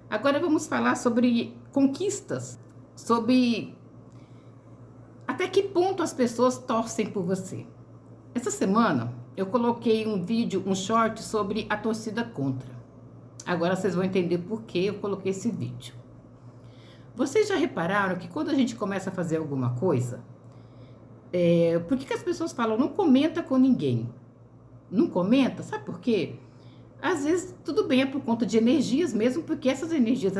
Agora vamos falar sobre conquistas, sobre até que ponto as pessoas torcem por você. Essa semana eu coloquei um vídeo, um short sobre a torcida contra. Agora vocês vão entender por que eu coloquei esse vídeo. Vocês já repararam que quando a gente começa a fazer alguma coisa, por que as pessoas falam não comenta com ninguém? Não comenta? Sabe por quê? Às vezes tudo bem, é por conta de energias mesmo, porque essas energias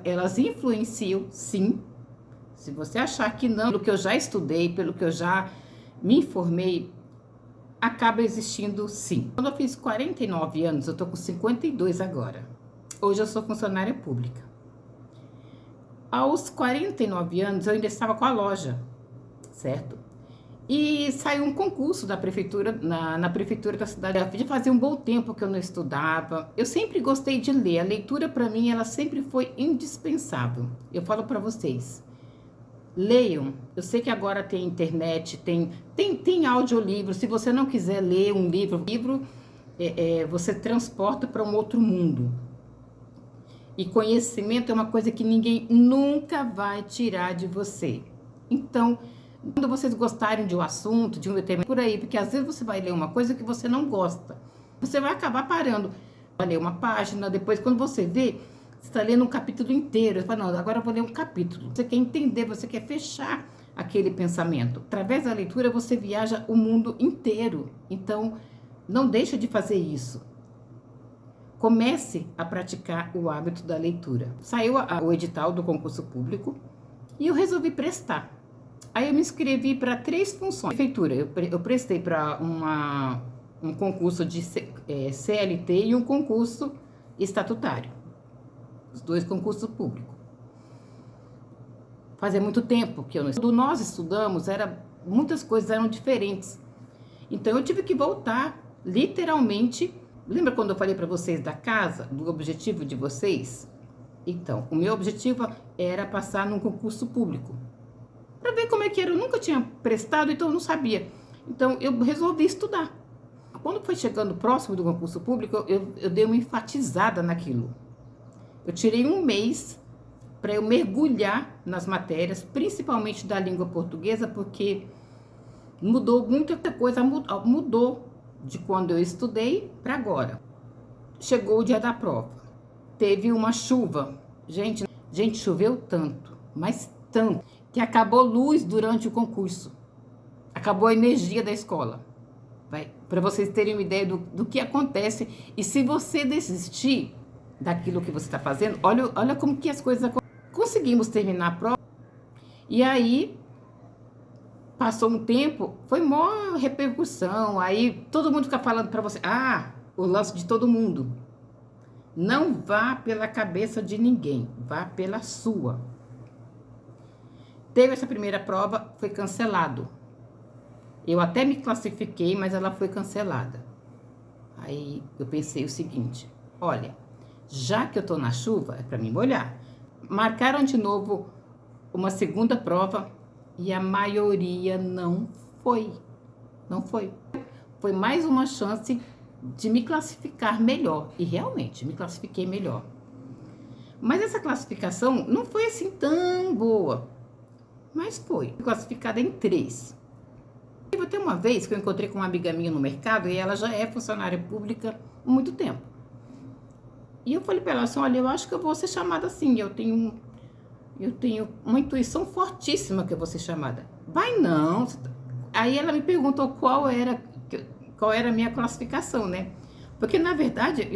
elas influenciam, sim. Se você achar que não, pelo que eu já estudei, pelo que eu já me informei, acaba existindo sim. Quando eu fiz 49 anos, eu tô com 52 agora. Hoje eu sou funcionária pública. Aos 49 anos eu ainda estava com a loja, certo? E saiu um concurso da prefeitura, na prefeitura da cidade. Já fazia um bom tempo que eu não estudava. Eu sempre gostei de ler. A leitura para mim, ela sempre foi indispensável. Eu falo para vocês, leiam. Eu sei que agora tem internet, tem audiolivro. Se você não quiser ler um livro, você transporta para um outro mundo. E conhecimento é uma coisa que ninguém nunca vai tirar de você. Então, quando vocês gostarem de um assunto, de um determinado, por aí, porque às vezes você vai ler uma coisa que você não gosta. Você vai acabar parando. Vai ler uma página, depois quando você vê, você está lendo um capítulo inteiro. Você fala, não, agora eu vou ler um capítulo. Você quer entender, você quer fechar aquele pensamento. Através da leitura você viaja o mundo inteiro. Então, não deixa de fazer isso. Comece a praticar o hábito da leitura. Saiu o edital do concurso público e eu resolvi prestar. Aí eu me inscrevi para 3 funções. Prefeitura, eu prestei para um concurso de CLT e um concurso estatutário. Os 2 concursos públicos. Fazia muito tempo que eu não estudava. Quando nós estudamos, muitas coisas eram diferentes. Então eu tive que voltar, literalmente. Lembra quando eu falei para vocês da casa, do objetivo de vocês? Então, o meu objetivo era passar num concurso público. Para ver como é que era. Eu nunca tinha prestado, então eu não sabia. Então, eu resolvi estudar. Quando foi chegando próximo do concurso público, eu dei uma enfatizada naquilo. Eu tirei um mês para eu mergulhar nas matérias, principalmente da língua portuguesa, porque mudou muita coisa, mudou de quando eu estudei para agora. Chegou o dia da prova. Teve uma chuva. Gente, choveu tanto, mas tanto, que acabou luz durante o concurso. Acabou a energia da escola. Para vocês terem uma ideia do que acontece. E se você desistir daquilo que você está fazendo, olha como que as coisas acontecem. Conseguimos terminar a prova. E aí passou um tempo, foi maior repercussão, aí todo mundo fica falando para você, o lance de todo mundo. Não vá pela cabeça de ninguém, vá pela sua. Teve essa primeira prova, foi cancelado. Eu até me classifiquei, mas ela foi cancelada. Aí eu pensei o seguinte, olha, já que eu tô na chuva, é para me molhar. Marcaram de novo uma segunda prova, e a maioria não foi. Não foi. Foi mais uma chance de me classificar melhor. E realmente, me classifiquei melhor. Mas essa classificação não foi assim tão boa. Mas foi. Fui classificada em 3. Teve até uma vez que eu encontrei com uma amiga minha no mercado, e ela já é funcionária pública há muito tempo. E eu falei para ela assim, olha, eu acho que eu vou ser chamada assim, eu tenho uma intuição fortíssima que eu vou ser chamada. Vai não. Aí ela me perguntou qual era a minha classificação, né? Porque, na verdade,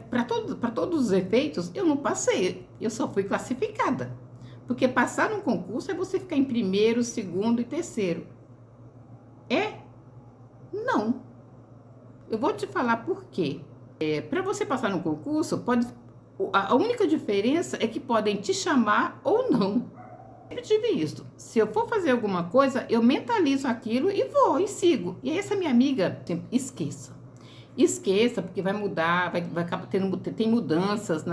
para todos os efeitos, eu não passei. Eu só fui classificada. Porque passar num concurso é você ficar em primeiro, segundo e terceiro. Não. Eu vou te falar por quê. Para você passar no concurso, a única diferença é que podem te chamar ou não. Eu sempre tive isso. Se eu for fazer alguma coisa, eu mentalizo aquilo e vou, e sigo. E essa minha amiga, esqueça. Esqueça, porque vai mudar, vai acabar tem mudanças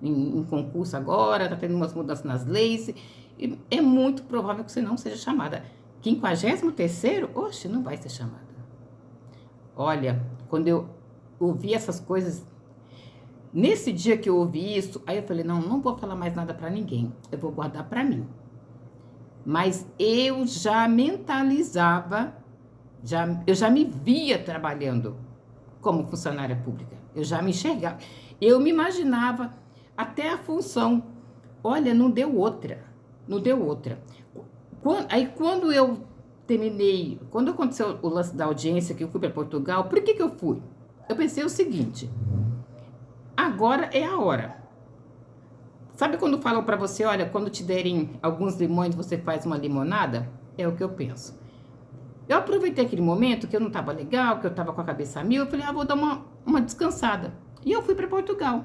em concurso agora, tá tendo umas mudanças nas leis. E é muito provável que você não seja chamada. 53º, oxe, não vai ser chamada. Olha, quando eu ouvi essas coisas, Nesse dia que eu ouvi isso, aí eu falei, não vou falar mais nada para ninguém, eu vou guardar para mim. Mas eu já mentalizava, eu já me via trabalhando como funcionária pública. Eu já me enxergava. Eu me imaginava até a função. Olha, não deu outra. Não deu outra. Aí quando eu terminei, quando aconteceu o lance da audiência, que eu fui para Portugal, por que eu fui? Eu pensei o seguinte, agora é a hora. Sabe quando falam para você, olha, quando te derem alguns limões, você faz uma limonada? É o que eu penso. Eu aproveitei aquele momento que eu não estava legal, que eu estava com a cabeça a mil, eu falei, vou dar uma descansada. E eu fui para Portugal.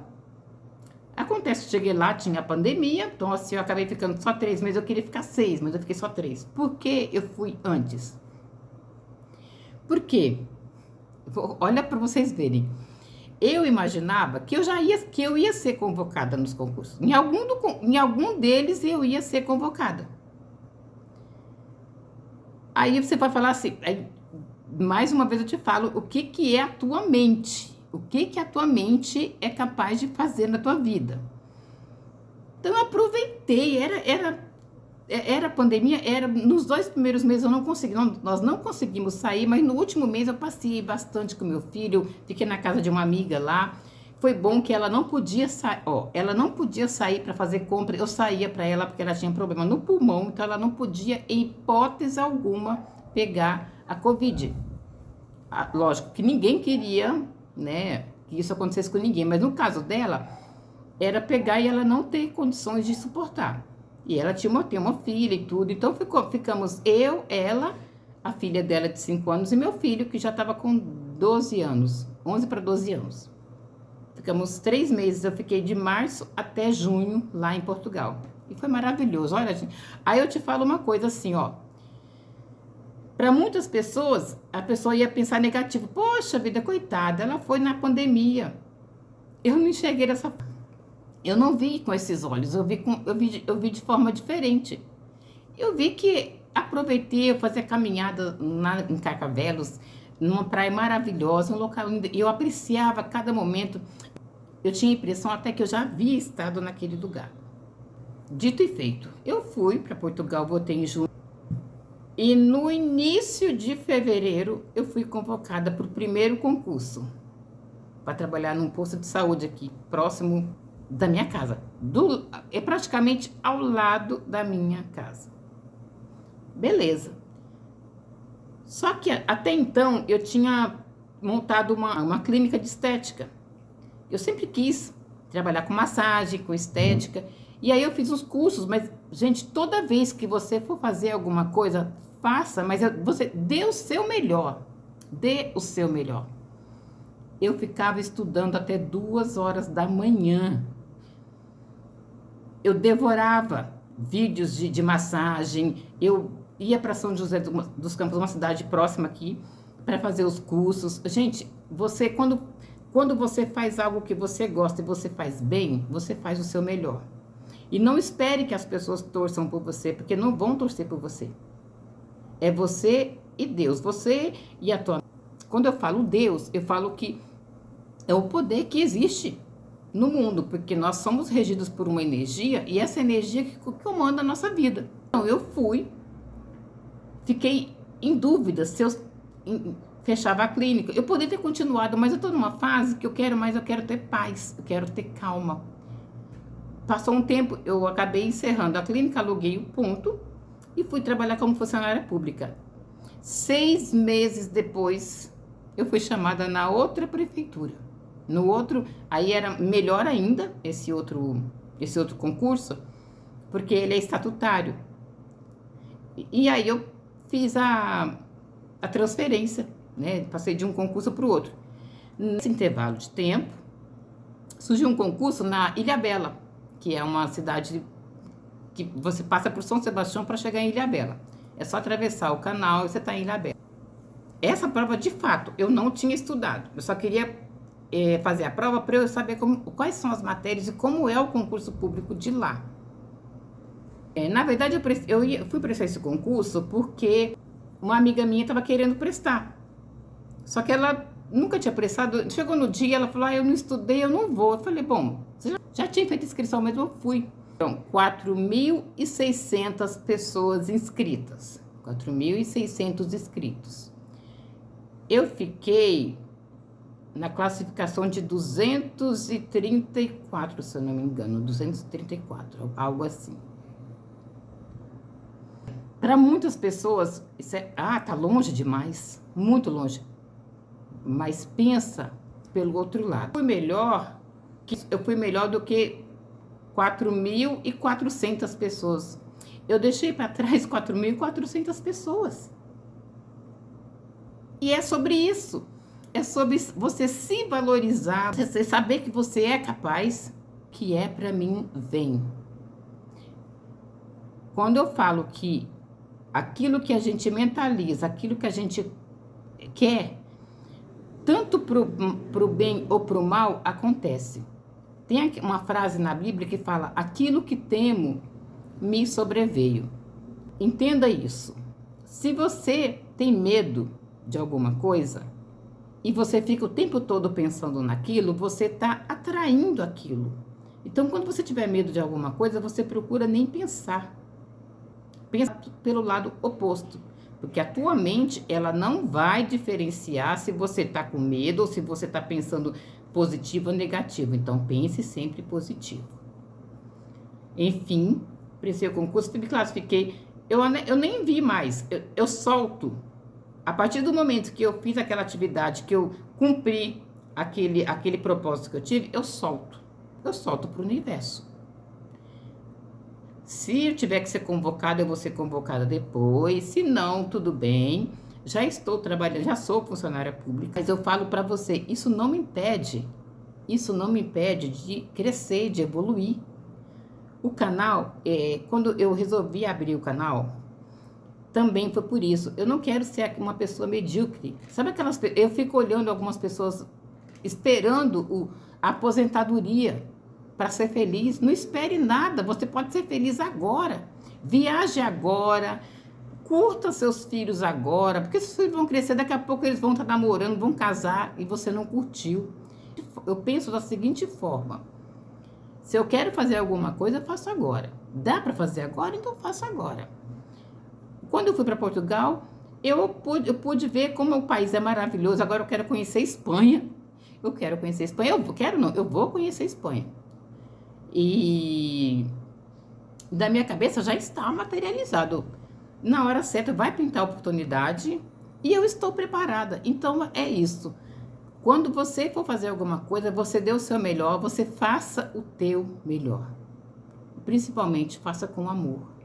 Acontece, cheguei lá, tinha a pandemia, então assim, eu acabei ficando só 3 meses, eu queria ficar 6, mas eu fiquei só 3. Por que eu fui antes? Por quê? Olha para vocês verem. Eu imaginava que eu ia ser convocada nos concursos. Em algum deles eu ia ser convocada. Aí você vai falar assim, mais uma vez eu te falo, o que é a tua mente? O que a tua mente é capaz de fazer na tua vida? Então eu aproveitei, era pandemia, nos 2 primeiros meses eu não consegui, nós não conseguimos sair, mas no último mês eu passei bastante com meu filho, fiquei na casa de uma amiga lá. Foi bom que ela não podia sair, ela não podia sair para fazer compra, eu saía para ela porque ela tinha problema no pulmão, então ela não podia, em hipótese alguma, pegar a Covid. Lógico que ninguém queria, né, que isso acontecesse com ninguém, mas no caso dela, era pegar e ela não ter condições de suportar. E ela tem uma filha e tudo, então ficamos eu, ela, a filha dela de 5 anos e meu filho, que já estava com 12 anos, 11 para 12 anos. Ficamos 3 meses, eu fiquei de março até junho lá em Portugal. E foi maravilhoso, olha, gente. Aí eu te falo uma coisa assim, para muitas pessoas, a pessoa ia pensar negativo. Poxa vida, coitada, ela foi na pandemia. Eu não enxerguei dessa forma. Eu não vi com esses olhos, eu vi de forma diferente. Eu vi que aproveitei, eu fazia caminhada em Carcavelos, numa praia maravilhosa, um local lindo, e eu apreciava cada momento. Eu tinha a impressão até que eu já havia estado naquele lugar. Dito e feito, eu fui para Portugal, voltei em junho. E no início de fevereiro, eu fui convocada para o primeiro concurso, para trabalhar num posto de saúde aqui, próximo da minha casa. É praticamente ao lado da minha casa. Beleza. Só que até então, eu tinha montado uma clínica de estética. Eu sempre quis trabalhar com massagem, com estética. E aí eu fiz os cursos, mas, gente, toda vez que você for fazer alguma coisa, faça, mas você dê o seu melhor. Dê o seu melhor. Eu ficava estudando até 2 horas da manhã. Eu devorava vídeos de massagem. Eu ia para São José dos Campos, uma cidade próxima aqui, para fazer os cursos. Gente, você, quando você faz algo que você gosta e você faz bem, você faz o seu melhor. E não espere que as pessoas torçam por você, porque não vão torcer por você. É você e Deus, você e a tua... Quando eu falo Deus, eu falo que é o poder que existe no mundo, porque nós somos regidos por uma energia, e essa energia que comanda a nossa vida. Então, eu fiquei em dúvida se eu fechava a clínica. Eu poderia ter continuado, mas eu estou numa fase que eu quero ter paz, eu quero ter calma. Passou um tempo, eu acabei encerrando a clínica, aluguei o ponto e fui trabalhar como funcionária pública. 6 meses depois, eu fui chamada na outra prefeitura. No outro, aí era melhor ainda esse outro concurso, porque ele é estatutário. E aí eu fiz a transferência, né? Passei de um concurso para o outro. Nesse intervalo de tempo, surgiu um concurso na Ilhabela, que é uma cidade que você passa por São Sebastião para chegar em Ilhabela. É só atravessar o canal e você está em Ilhabela. Essa prova, de fato, eu não tinha estudado. Eu só queria fazer a prova para eu saber quais são as matérias e como é o concurso público de lá. Na verdade, eu fui prestar esse concurso porque uma amiga minha estava querendo prestar. Só que ela nunca tinha prestado. Chegou no dia, ela falou, eu não estudei, eu não vou. Eu falei, bom, você já tinha feito inscrição mesmo, eu fui. Então, 4.600 pessoas inscritas. 4.600 inscritos. Eu fiquei na classificação de 234, se eu não me engano, 234, algo assim. Para muitas pessoas, isso tá longe demais, muito longe. Mas pensa pelo outro lado. Eu fui melhor do que 4.400 pessoas. Eu deixei para trás 4.400 pessoas. E é sobre isso. É sobre você se valorizar, você saber que você é capaz, que é para mim, vem. Quando eu falo que aquilo que a gente mentaliza, aquilo que a gente quer, tanto pro bem ou pro mal, acontece. Tem aqui uma frase na Bíblia que fala, aquilo que temo me sobreveio. Entenda isso. Se você tem medo de alguma coisa, e você fica o tempo todo pensando naquilo, você está atraindo aquilo. Então, quando você tiver medo de alguma coisa, você procura nem pensar. Pensa pelo lado oposto. Porque a tua mente, ela não vai diferenciar se você está com medo ou se você está pensando positivo ou negativo. Então, pense sempre positivo. Enfim, prestei o concurso, me classifiquei. Eu nem vi mais. Eu solto. A partir do momento que eu fiz aquela atividade, que eu cumpri aquele propósito que eu tive, eu solto. Eu solto para o universo. Se eu tiver que ser convocada, eu vou ser convocada depois. Se não, tudo bem. Já estou trabalhando, já sou funcionária pública. Mas eu falo para você, isso não me impede de crescer, de evoluir. O canal, quando eu resolvi abrir o canal, também foi por isso. Eu não quero ser uma pessoa medíocre. Sabe eu fico olhando algumas pessoas esperando a aposentadoria para ser feliz. Não espere nada. Você pode ser feliz agora. Viaje agora. Curta seus filhos agora. Porque seus filhos vão crescer. Daqui a pouco eles vão estar namorando, vão casar e você não curtiu. Eu penso da seguinte forma. Se eu quero fazer alguma coisa, eu faço agora. Dá para fazer agora? Então eu faço agora. Quando eu fui para Portugal, eu pude ver como o país é maravilhoso. Agora eu quero conhecer a Espanha. Eu quero conhecer a Espanha. Eu vou conhecer a Espanha. E da minha cabeça já está materializado. Na hora certa vai pintar a oportunidade e eu estou preparada. Então é isso. Quando você for fazer alguma coisa, você dê o seu melhor, você faça o teu melhor. Principalmente faça com amor.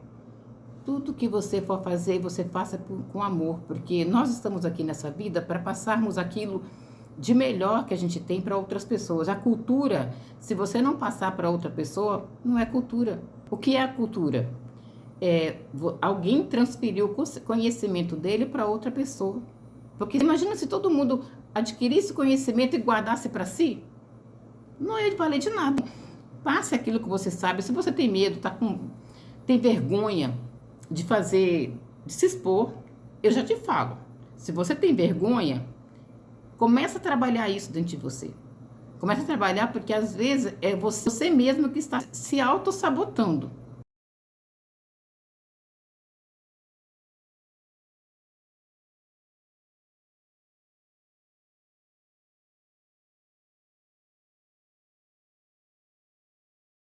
Tudo que você for fazer, você faça com amor, porque nós estamos aqui nessa vida para passarmos aquilo de melhor que a gente tem para outras pessoas. A cultura, se você não passar para outra pessoa, não é cultura. O que é a cultura? Alguém transferiu o conhecimento dele para outra pessoa. Porque imagina se todo mundo adquirisse conhecimento e guardasse para si, não ia valer de nada. Passe aquilo que você sabe. Se você tem medo, tem vergonha de se expor, eu já te falo. Se você tem vergonha, começa a trabalhar isso dentro de você. Começa a trabalhar porque às vezes é você mesmo que está se auto-sabotando.